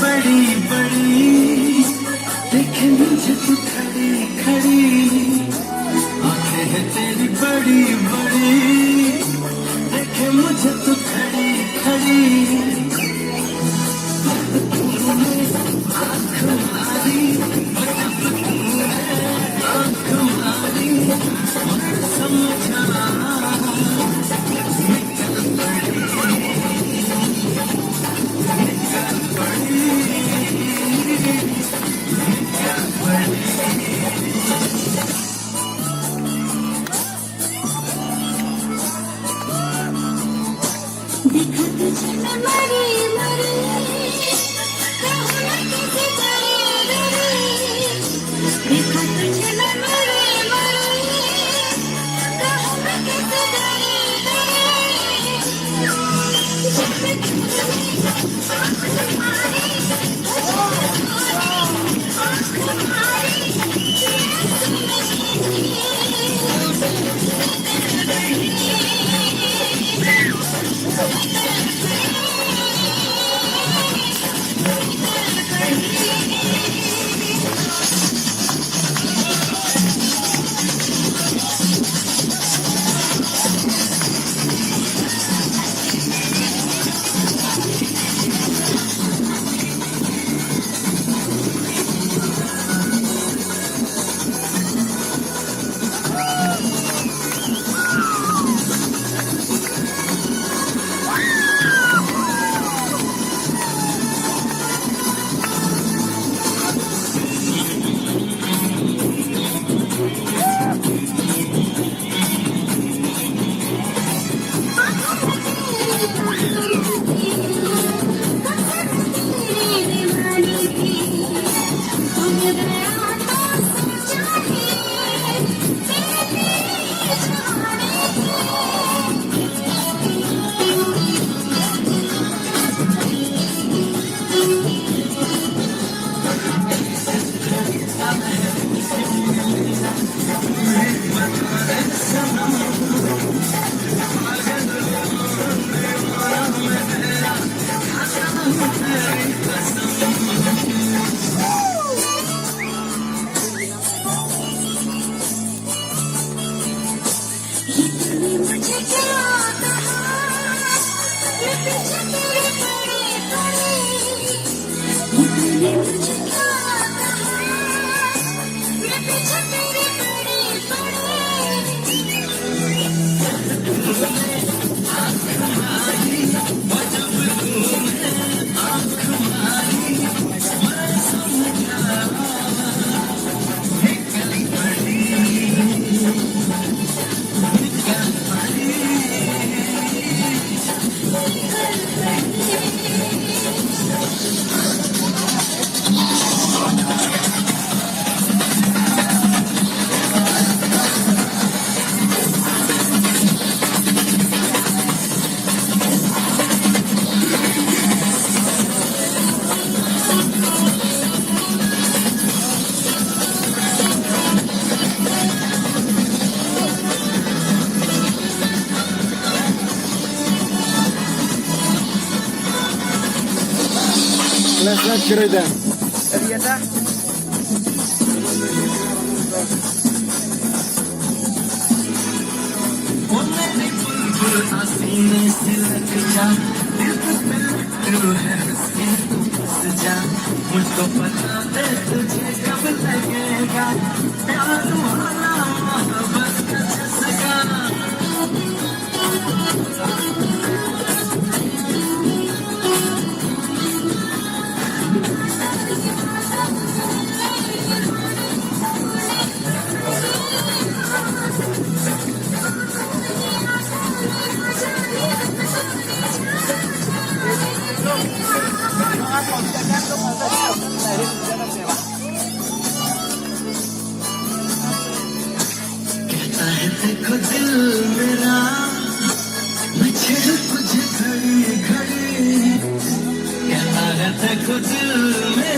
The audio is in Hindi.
बड़ी बड़ी देखे मुझे तू खड़ी खड़ी, आंखें हैं तेरी बड़ी बड़ी देखे मुझे तू खड़ी खड़ी, आँख मारी आँख मारी समझा देखा तुझे मैं मरी मरी, कहूँ ना किसी डरी डरी, देखा तुझे मैं मरी मरी, कहूँ ना किसी डरी डरी, आँख तुम्हारी Let's get it down. हसीने से लग जा दिल पे तू है जा, मुझको पता दे तुझे कब लगेगा प्यार वाला मोहब्बत का चस्का। कहता है देखो दिल मेरा, मैं छेड़ू तुझे घड़ी घड़ी। कहता है देखो दिल मेरा,